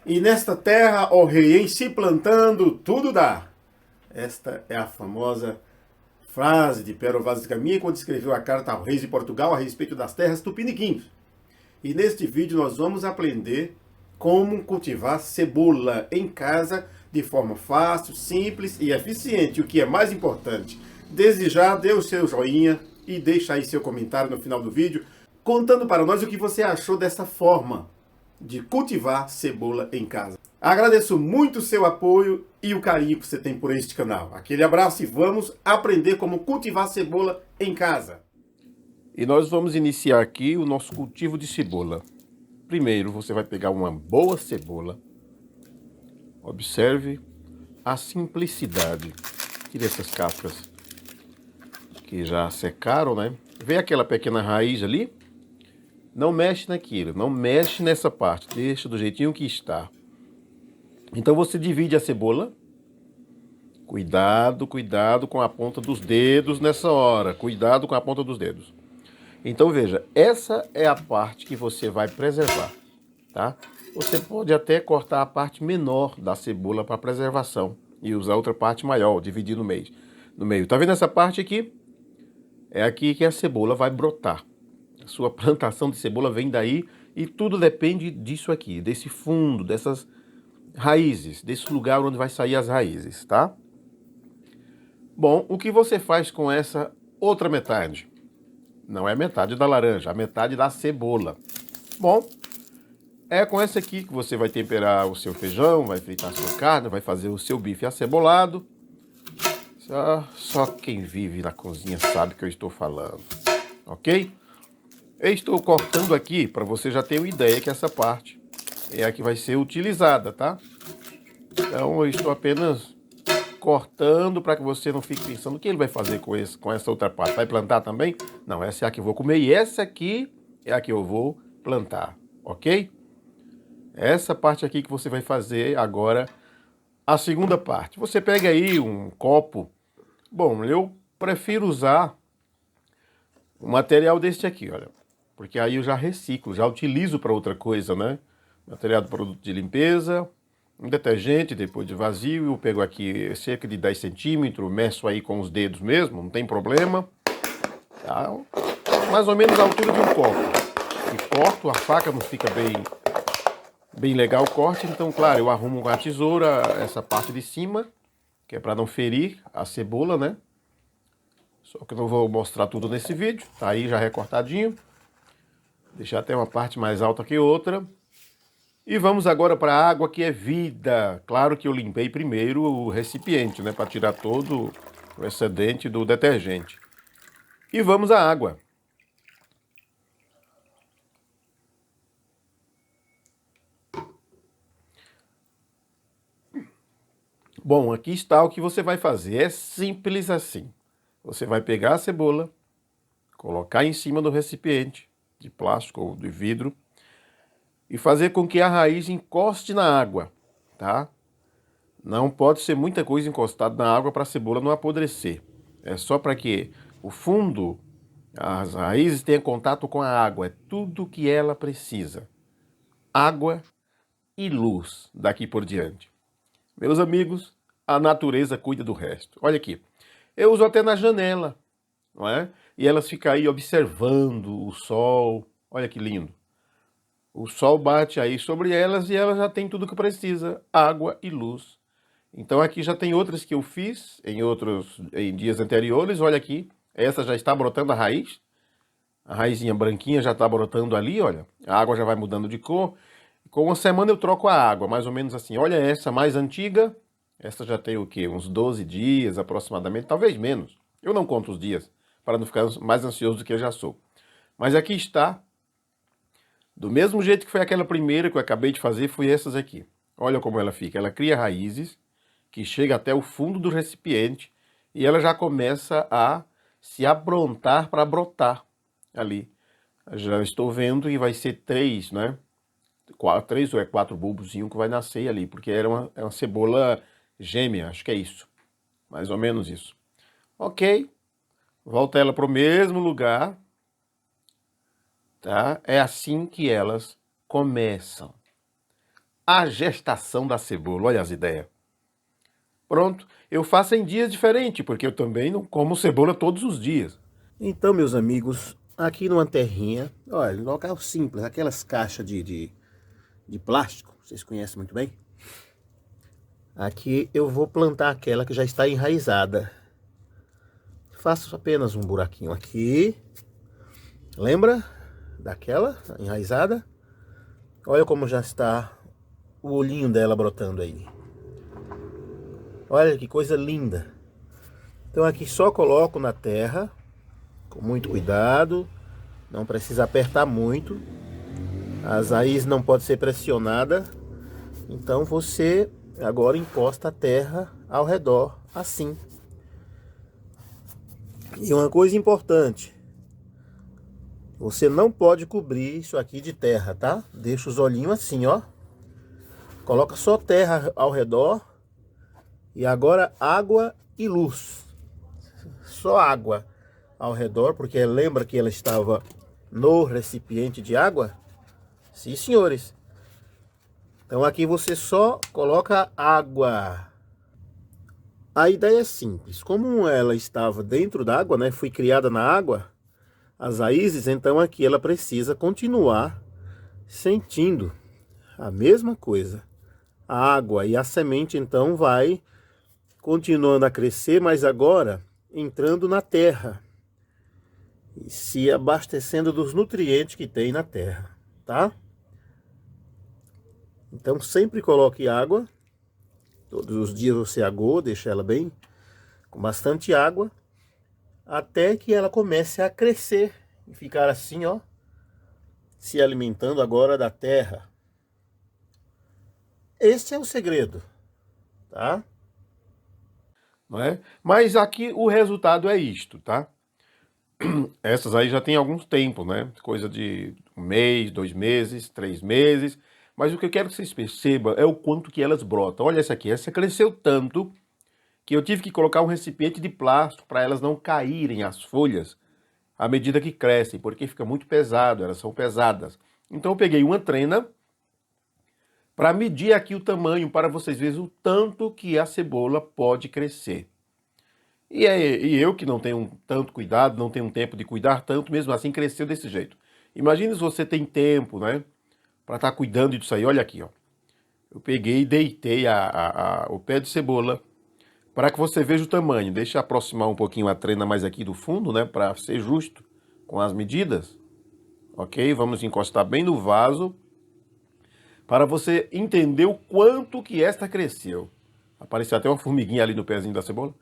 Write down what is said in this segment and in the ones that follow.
E nesta terra, ó rei, em se plantando, tudo dá. Esta é a famosa frase de Pero Vaz de Caminha quando escreveu a carta ao rei de Portugal a respeito das terras tupiniquins. E neste vídeo nós vamos aprender como cultivar cebola em casa de forma fácil, simples e eficiente. O que é mais importante, desde já dê o seu joinha e deixa aí seu comentário no final do vídeo, contando para nós o que você achou dessa forma de cultivar cebola em casa. Agradeço muito o seu apoio e o carinho que você tem por este canal. Aquele abraço e vamos aprender como cultivar cebola em casa. E nós vamos iniciar aqui o nosso cultivo de cebola. Primeiro você vai pegar uma boa cebola. Observe a simplicidade. Tire essas cascas que já secaram, né? Vê aquela pequena raiz ali? Não mexe naquilo, não mexe nessa parte, deixa do jeitinho que está. Então você divide a cebola. Cuidado, cuidado com a ponta dos dedos nessa hora. Cuidado com a ponta dos dedos. Então veja, essa é a parte que você vai preservar, tá? Você pode até cortar a parte menor da cebola para preservação e usar outra parte maior, dividir no meio. Tá vendo essa parte aqui? É aqui que a cebola vai brotar. A sua plantação de cebola vem daí e tudo depende disso aqui, desse fundo, dessas raízes, desse lugar onde vai sair as raízes, tá? Bom, o que você faz com essa outra metade? Não é a metade da laranja, a metade da cebola. Bom, é com essa aqui que você vai temperar o seu feijão, vai fritar a sua carne, vai fazer o seu bife acebolado. Só quem vive na cozinha sabe o que eu estou falando, ok? Eu estou cortando aqui para você já ter uma ideia que essa parte é a que vai ser utilizada, tá? Então eu estou apenas cortando para que você não fique pensando o que ele vai fazer com essa outra parte. Vai plantar também? Não, essa é a que eu vou comer e essa aqui é a que eu vou plantar, ok? Essa parte aqui que você vai fazer agora, a segunda parte. Você pega aí um copo. Bom, eu prefiro usar um material deste aqui, olha. Porque aí eu já reciclo, já utilizo para outra coisa, né? Material do produto de limpeza, um detergente, depois de vazio, eu pego aqui cerca de 10 centímetros, meço aí com os dedos mesmo, não tem problema. Tá? Mais ou menos a altura de um copo. E corto, a faca não fica bem legal o corte, então, claro, eu arrumo com a tesoura essa parte de cima, que é para não ferir a cebola, né? Só que eu não vou mostrar tudo nesse vídeo, tá aí já recortadinho. Deixar até uma parte mais alta que outra. E vamos agora para a água que é vida. Claro que eu limpei primeiro o recipiente, né? Para tirar todo o excedente do detergente. E vamos à água. Bom, aqui está o que você vai fazer. É simples assim. Você vai pegar a cebola, colocar em cima do recipiente de plástico ou de vidro e fazer com que a raiz encoste na água, tá? Não pode ser muita coisa encostada na água para a cebola não apodrecer. É só para que o fundo, as raízes tenham contato com a água. É tudo o que ela precisa. Água e luz daqui por diante. Meus amigos, a natureza cuida do resto. Olha aqui, eu uso até na janela, não é? E elas ficam aí observando o sol. Olha que lindo. O sol bate aí sobre elas e elas já têm tudo o que precisa, água e luz. Então aqui já tem outras que eu fiz em dias anteriores. Olha aqui, essa já está brotando a raiz. A raizinha branquinha já está brotando ali, olha. A água já vai mudando de cor. Com uma semana eu troco a água, mais ou menos assim. Olha essa mais antiga. Essa já tem o quê? Uns 12 dias aproximadamente, talvez menos. Eu não conto os dias, para não ficar mais ansioso do que eu já sou. Mas aqui está. Do mesmo jeito que foi aquela primeira que eu acabei de fazer, foi essas aqui. Olha como ela fica. Ela cria raízes que chega até o fundo do recipiente e ela já começa a se aprontar para brotar ali. Já estou vendo e vai ser 3, né? 3 ou 4 bulbozinhos que vai nascer ali, porque é uma cebola gêmea, acho que é isso. Mais ou menos isso. Ok, volta ela para o mesmo lugar. Tá? É assim que elas começam. a gestação da cebola. Olha as ideias. Pronto, eu faço em dias diferentes, porque eu também não como cebola todos os dias. Então, meus amigos, aqui numa terrinha, olha, local simples, aquelas caixas de plástico, vocês conhecem muito bem. Aqui eu vou plantar aquela que já está enraizada. Faço apenas um buraquinho aqui. Lembra daquela enraizada? Olha como já está o olhinho dela brotando aí. Olha que coisa linda. Então aqui só coloco na terra, com muito cuidado. Não precisa apertar muito. As raízes não podem ser pressionadas. Então você agora encosta a terra ao redor, assim. E uma coisa importante. Você não pode cobrir isso aqui de terra, tá? Deixa os olhinhos assim, ó. Coloca só terra ao redor. E agora água e luz. Só água ao redor, porque lembra que ela estava no recipiente de água? Sim, senhores. Então aqui você só coloca água. A ideia é simples. Como ela estava dentro d'água, né? Foi criada na água, as raízes, então aqui ela precisa continuar sentindo a mesma coisa. A água e a semente então vai continuando a crescer, mas agora entrando na terra e se abastecendo dos nutrientes que tem na terra, tá? Então sempre coloque água. Todos os dias você agoa, deixa ela bem com bastante água, até que ela comece a crescer e ficar assim, ó, se alimentando agora da terra. Esse é o segredo, tá? Não é? Mas aqui o resultado é isto, tá? Essas aí já tem alguns tempos, né? Coisa de 1 mês, 2 meses, 3 meses. Mas o que eu quero que vocês percebam é o quanto que elas brotam. Olha essa aqui, essa cresceu tanto que eu tive que colocar um recipiente de plástico para elas não caírem as folhas à medida que crescem, porque fica muito pesado, elas são pesadas. Então eu peguei uma trena para medir aqui o tamanho, para vocês verem o tanto que a cebola pode crescer. E eu que não tenho tanto cuidado, não tenho tempo de cuidar tanto, mesmo assim cresceu desse jeito. Imagine se você tem tempo, né, para estar cuidando disso aí. Olha aqui, ó. Eu peguei e deitei o pé de cebola para que você veja o tamanho. Deixa eu aproximar um pouquinho a trena mais aqui do fundo, né, para ser justo com as medidas. Ok? Vamos encostar bem no vaso para você entender o quanto que esta cresceu. Apareceu até uma formiguinha ali no pezinho da cebola.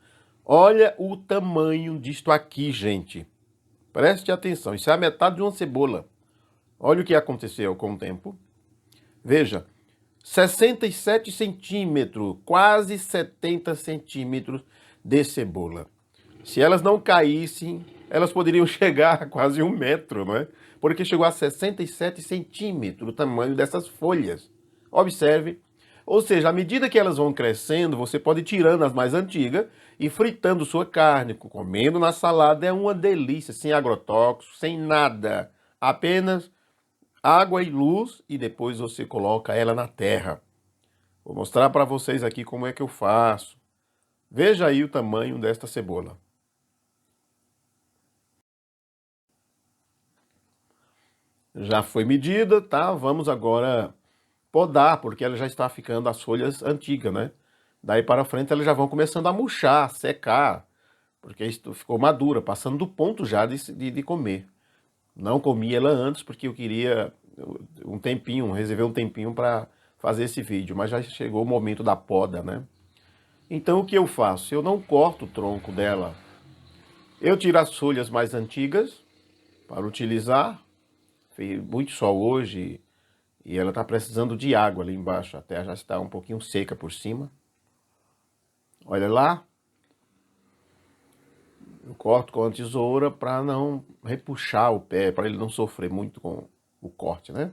Olha o tamanho disto aqui, gente. Preste atenção, isso é a metade de uma cebola. Olha o que aconteceu com o tempo. Veja, 67 centímetros, quase 70 centímetros de cebola. Se elas não caíssem, elas poderiam chegar a quase 1 metro, não é? Porque chegou a 67 centímetros o tamanho dessas folhas. Observe. Ou seja, à medida que elas vão crescendo, você pode ir tirando as mais antigas e fritando sua carne, comendo na salada. É uma delícia, sem agrotóxicos, sem nada. Apenas água e luz e depois você coloca ela na terra. Vou mostrar para vocês aqui como é que eu faço. Veja aí o tamanho desta cebola. Já foi medida, tá? Vamos agora podar, porque ela já está ficando as folhas antigas, né? Daí para frente elas já vão começando a murchar, secar, porque isso ficou madura, passando do ponto já de comer. Não comi ela antes porque eu queria um tempinho, reserver um tempinho para fazer esse vídeo, mas já chegou o momento da poda, né? Então o que eu faço? Eu não corto o tronco dela. Eu tiro as folhas mais antigas para utilizar. Fez muito sol hoje e ela está precisando de água ali embaixo. A terra já está um pouquinho seca por cima. Olha lá. Eu corto com a tesoura para não repuxar o pé, para ele não sofrer muito com o corte, né?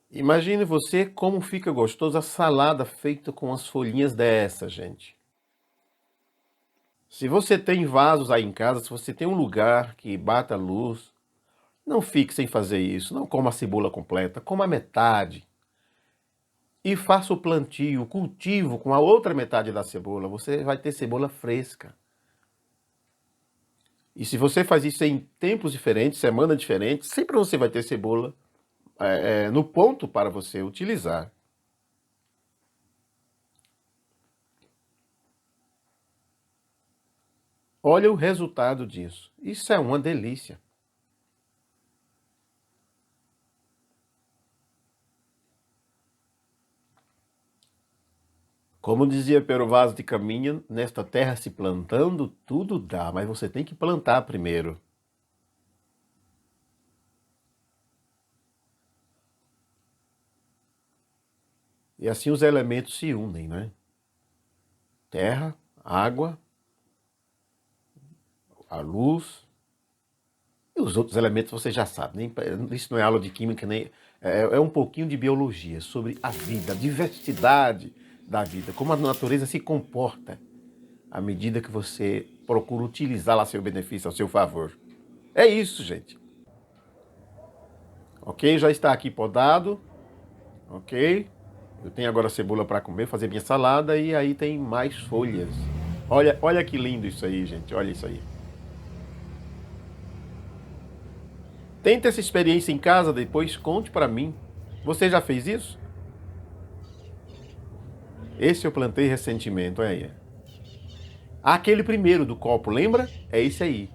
Imagine você como fica gostosa a salada feita com as folhinhas dessa, gente. Se você tem vasos aí em casa, se você tem um lugar que bata luz, Não fique sem fazer isso. Não coma a cebola completa, coma a metade. E faça o plantio, o cultivo com a outra metade da cebola. Você vai ter cebola fresca. E se você faz isso em tempos diferentes, semanas diferentes, sempre você vai ter cebola no ponto para você utilizar. Olha o resultado disso. Isso é uma delícia. Como dizia Pero Vaz de Caminha, nesta terra se plantando, tudo dá, mas você tem que plantar primeiro. E assim os elementos se unem, né? Terra, água, a luz e os outros elementos você já sabe. Isso não é aula de química, nem é um pouquinho de biologia sobre a vida, a diversidade da vida, como a natureza se comporta à medida que você procura utilizá-la a seu benefício, ao seu favor. É isso, gente. Ok? Já está aqui podado. Ok? Eu tenho agora cebola para comer, fazer minha salada e aí tem mais folhas. Olha que lindo isso aí, gente. Olha isso aí. Tente essa experiência em casa, depois conte para mim. Você já fez isso? Esse eu plantei recentemente, olha aí. Aquele primeiro do copo, lembra? É esse aí.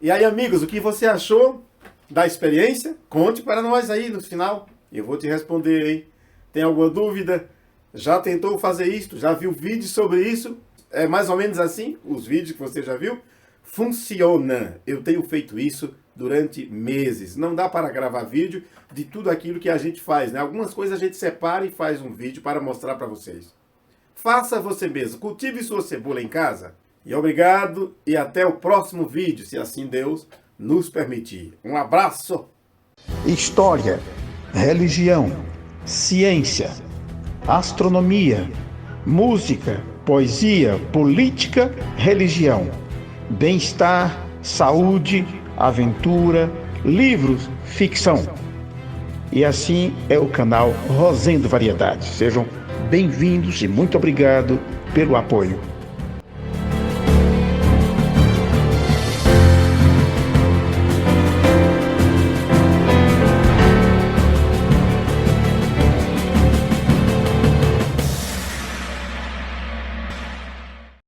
E aí, amigos, o que você achou da experiência? Conte para nós aí no final. Eu vou te responder, hein? Tem alguma dúvida? Já tentou fazer isso? Já viu vídeo sobre isso? É mais ou menos assim? Os vídeos que você já viu? Funciona. Eu tenho feito isso durante meses. Não dá para gravar vídeo de tudo aquilo que a gente faz, né? Algumas coisas a gente separa e faz um vídeo para mostrar para vocês. Faça você mesmo. Cultive sua cebola em casa. E obrigado e até o próximo vídeo, se assim Deus nos permitir. Um abraço! História, religião, ciência, astronomia, música, poesia, política, religião, bem-estar, saúde, aventura, livros, ficção. E assim é o canal Rosendo Variedades. Sejam bem-vindos e muito obrigado pelo apoio.